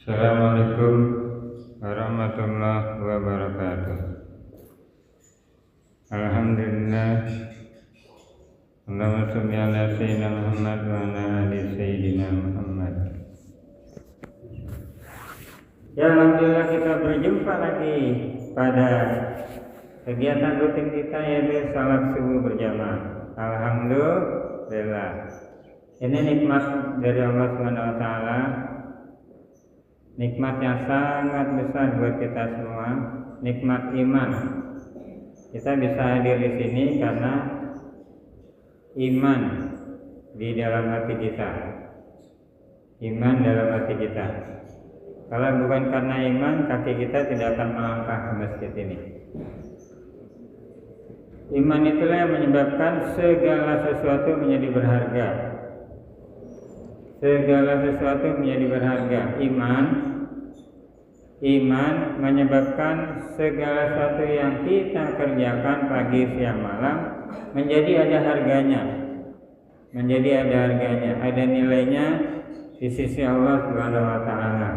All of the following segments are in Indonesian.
Assalamualaikum warahmatullahi wabarakatuh. Alhamdulillah. Allahumma sholli ala sayyidina Muhammad wa ala ali sayyidina Muhammad. Ya, alhamdulillah kita berjumpa lagi pada kegiatan rutin kita, yaitu salat subuh berjamaah. Alhamdulillah. Ini nikmat dari Allah Subhanahu wa taala. Nikmat yang sangat besar buat kita semua, nikmat iman. Kita bisa hadir di sini karena iman di dalam hati kita. Iman dalam hati kita. Kalau bukan karena iman, kaki kita tidak akan melangkah ke masjid ini. Iman itulah yang menyebabkan segala sesuatu menjadi berharga. Segala sesuatu menjadi berharga. Iman menyebabkan segala sesuatu yang kita kerjakan pagi, siang, malam menjadi ada harganya. Menjadi ada harganya, ada nilainya di sisi Allah Subhanahu wa taala.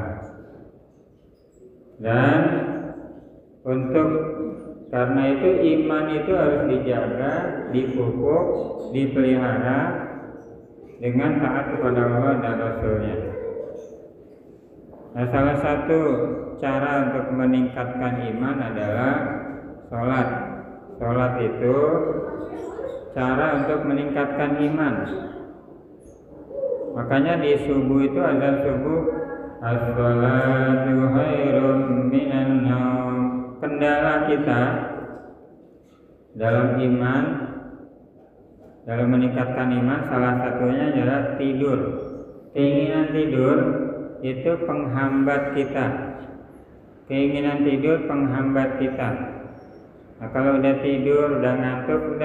Dan karena itu iman itu harus dijaga, dipupuk, dipelihara dengan taat kepada Allah dan Rasul-Nya. Nah, salah satu cara untuk meningkatkan iman adalah sholat. Sholat itu cara untuk meningkatkan iman. Makanya di subuh itu azan subuh, as-sholatu khairum minan naum. Kendala kita dalam iman, dalam meningkatkan iman, salah satunya adalah tidur. Keinginan tidur itu penghambat kita. Keinginan tidur penghambat kita. Nah, kalau udah tidur, udah ngantuk,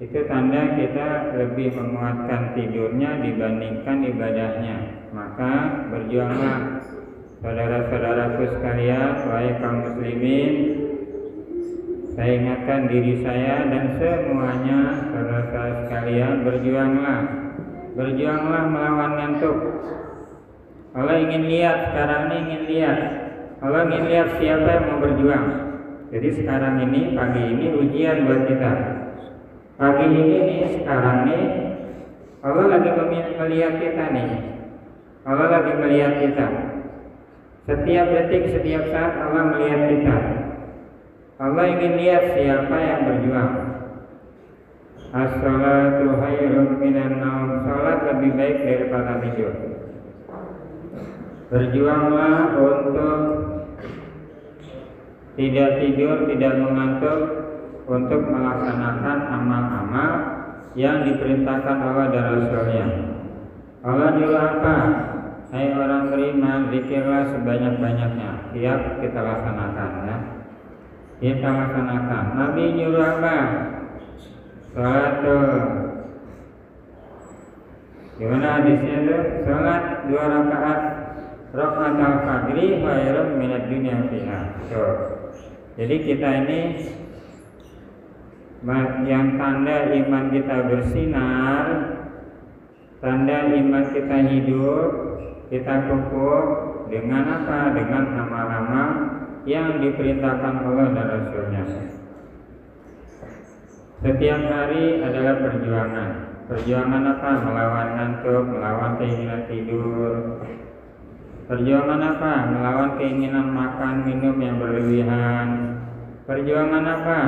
itu tanda kita lebih menguatkan tidurnya dibandingkan ibadahnya. Maka berjuanglah saudara-saudaraku sekalian, wahai kaum muslimin. Saya ingatkan diri saya dan semuanya, saudara-saudara sekalian, berjuanglah melawan ngantuk. Allah ingin lihat, sekarang ini ingin lihat. Allah ingin lihat siapa yang mau berjuang. Jadi sekarang ini, pagi ini ujian buat kita. Pagi ini sekarang nih, Allah lagi melihat kita nih. Allah lagi melihat kita. Setiap detik, setiap saat Allah melihat kita. Allah ingin lihat siapa yang berjuang. As-sholatu khairum minan naum. Salat lebih baik daripada tidur. Berjuanglah untuk tidak tidur, tidak mengantuk, untuk melaksanakan amal-amal yang diperintahkan Allah dan Rasul-Nya. Allah nyuruh apa? Hai orang beriman, zikirlah sebanyak-banyaknya. Tiap kita laksanakan, ya. Kita laksanakan. Nabi nyuruh apa? Salat tuh. Gimana hadisnya tuh? Salat 2 rakaat rakaat al-fajri khairum minad dunya fiha. Jadi kita ini yang tanda iman kita bersinar, tanda iman kita hidup, kita pupuk dengan apa? Dengan amal-amal yang diperintahkan Allah dan Rasul-Nya. Setiap hari adalah perjuangan. Perjuangan apa? Melawan ngantuk, melawan keinginan tidur. Perjuangan apa? Melawan keinginan makan minum yang berlebihan. Perjuangan apa?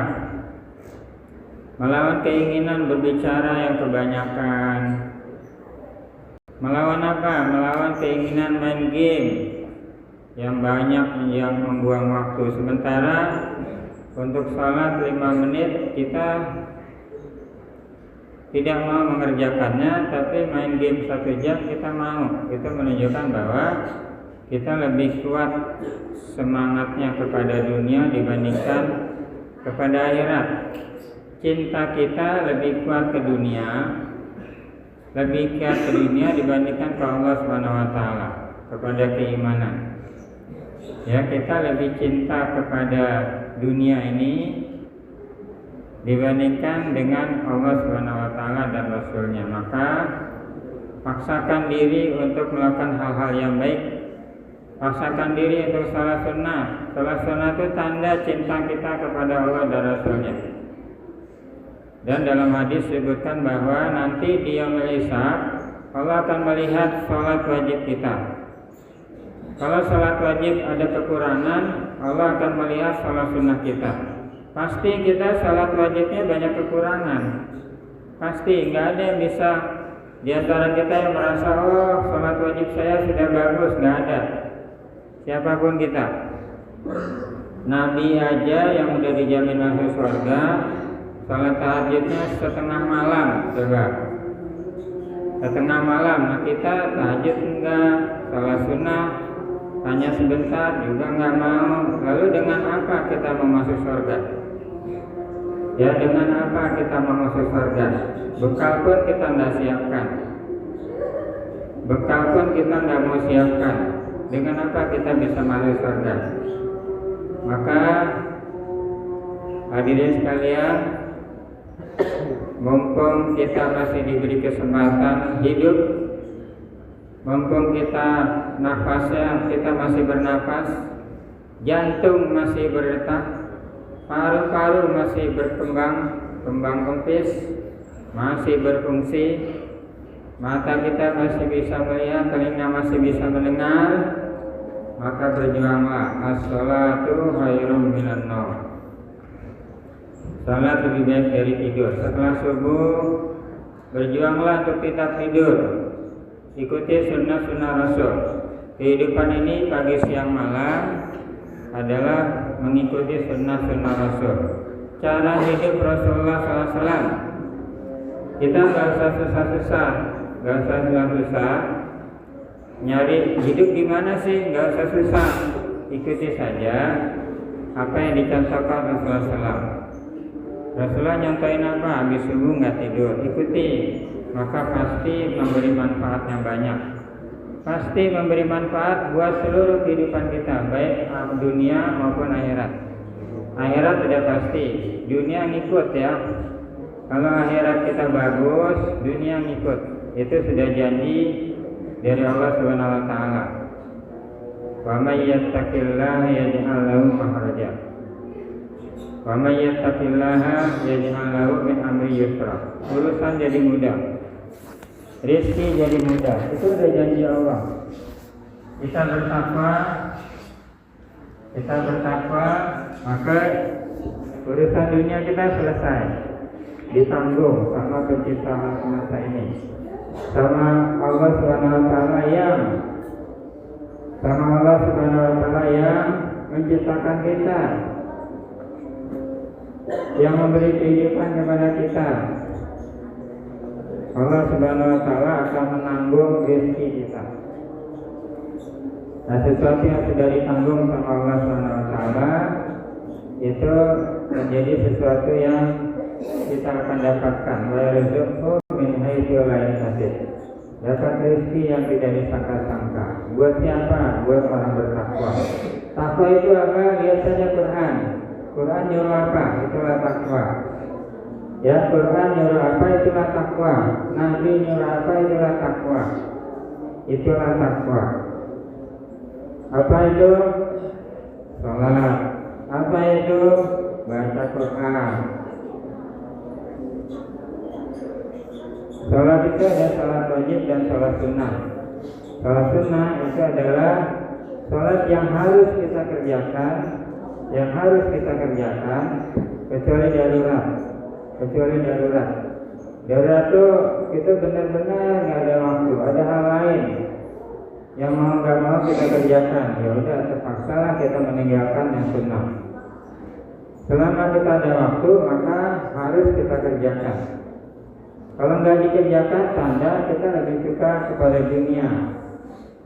Melawan keinginan berbicara yang kebanyakan. Melawan apa? Melawan keinginan main game yang banyak, yang membuang waktu. Sementara untuk sholat 5 menit kita tidak mau mengerjakannya, tapi main game 1 jam kita mau. Itu menunjukkan bahwa kita lebih kuat semangatnya kepada dunia dibandingkan kepada akhirat. Cinta kita lebih kuat ke dunia, lebih kuat ke dunia dibandingkan ke Allah Subhanahu wa taala, kepada keimanan. Ya, kita lebih cinta kepada dunia ini dibandingkan dengan Allah Subhanahu wa taala dan Rasul-Nya. Maka paksakan diri untuk melakukan hal-hal yang baik Paksakan diri untuk salat sunnah. Salat sunnah itu tanda cinta kita kepada Allah dan Rasulnya. Dan dalam hadis disebutkan bahwa nanti di yaumul hisab Allah akan melihat salat wajib kita. Kalau salat wajib ada kekurangan, Allah akan melihat salat sunnah kita. Pasti kita salat wajibnya banyak kekurangan. Pasti nggak ada yang bisa di antara kita yang merasa oh salat wajib saya sudah bagus, nggak ada. Siapapun kita, Nabi aja yang udah dijamin masuk surga, salat tahajudnya setengah malam, coba. Setengah malam, nah kita tahajud enggak, salat sunnah hanya sebentar juga nggak mau. Lalu dengan apa kita mau masuk surga? Ya dengan apa kita mau masuk surga? Bekal pun kita nggak siapkan. Bekal pun kita nggak mau siapkan. Dengan apa kita bisa masuk surga? Maka hadirin sekalian, mumpung kita masih diberi kesempatan hidup, mumpung kita nafasnya kita masih bernapas, jantung masih berdetak, paru-paru masih berkembang, kembang kempis masih berfungsi, mata kita masih bisa melihat, telinga masih bisa mendengar, maka berjuanglah. As-sholatu khairum minan naum. Salat lebih baik dari tidur. Setelah subuh berjuanglah untuk tidak tidur. Ikuti sunnah-sunnah Rasul. Kehidupan ini pagi siang malam adalah mengikuti sunnah-sunnah Rasul. Cara hidup Rasulullah SAW. Kita nggak usah susah-susah, nggak usah susah-susah. Nyari hidup gimana sih? Nggak usah susah. Ikuti saja apa yang dicontohkan Rasulullah SAW. Rasulullah nyontohin apa? Habis subuh nggak tidur. Ikuti, maka pasti memberi manfaat yang banyak. Pasti memberi manfaat buat seluruh kehidupan kita, baik dunia maupun akhirat. Akhirat sudah pasti, dunia ngikut ya. Kalau akhirat kita bagus, dunia ngikut. Itu sudah janji dari Allah Subhanahu wa taala. Wa may yattaqillaha yaj'al lahu makhraja. Wa may yattaqillaha yaj'al lahu min amri yusra. Urusan jadi mudah. Rezeki jadi mudah. Itu sudah janji Allah. Kita bertakwa, maka urusan dunia kita selesai. Ditanggung sama pencipta semesta ini, sama Allah Subhanahu wa taala yang menciptakan kita, yang memberi kehidupan kepada kita. Allah Subhanahu wa taala akan menanggung rezeki kita. Nah, sesuatu yang sudah ditanggung sama Allah Subhanahu wa taala itu menjadi sesuatu yang kita akan dapatkan. Wa yarzuqhu min haitsu la yahtasib. Dapat rezeki yang tidak disangka-sangka. Buat siapa? Buat orang bertakwa. Takwa itu apa? Lihat saja Quran. Quran nyuruh apa? Itulah takwa. Ya, Quran nyuruh apa? Itulah takwa. Nabi nyuruh apa? Itulah takwa. Itulah takwa. Apa itu? Salat. Apa itu? Baca Quran. Salat itu ada salat wajib dan salat sunnah. Salat sunnah itu adalah salat yang harus kita kerjakan, kecuali darurat. Darurat itu benar-benar nggak ada waktu, ada hal lain yang mau nggak mau kita kerjakan. Ya udah, terpaksalah kita meninggalkan yang sunnah. Selama kita ada waktu, maka harus kita kerjakan. Kalau nggak dikerjakan, tanda kita lebih suka kepada dunia,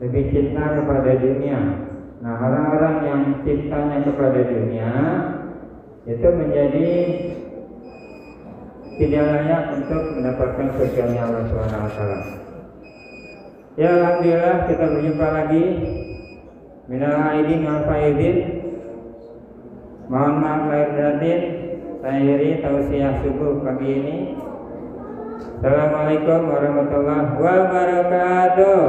lebih cinta kepada dunia. Nah, orang-orang yang cintanya kepada dunia itu menjadi tidak layak untuk mendapatkan surga Allah Subhanahu wa taala. Ya, alhamdulillah kita berjumpa lagi. Minal aidin wal faizin. Mohon maaf lahir batin. Saya akhiri tausiah subuh pagi ini. Assalamualaikum warahmatullahi wabarakatuh.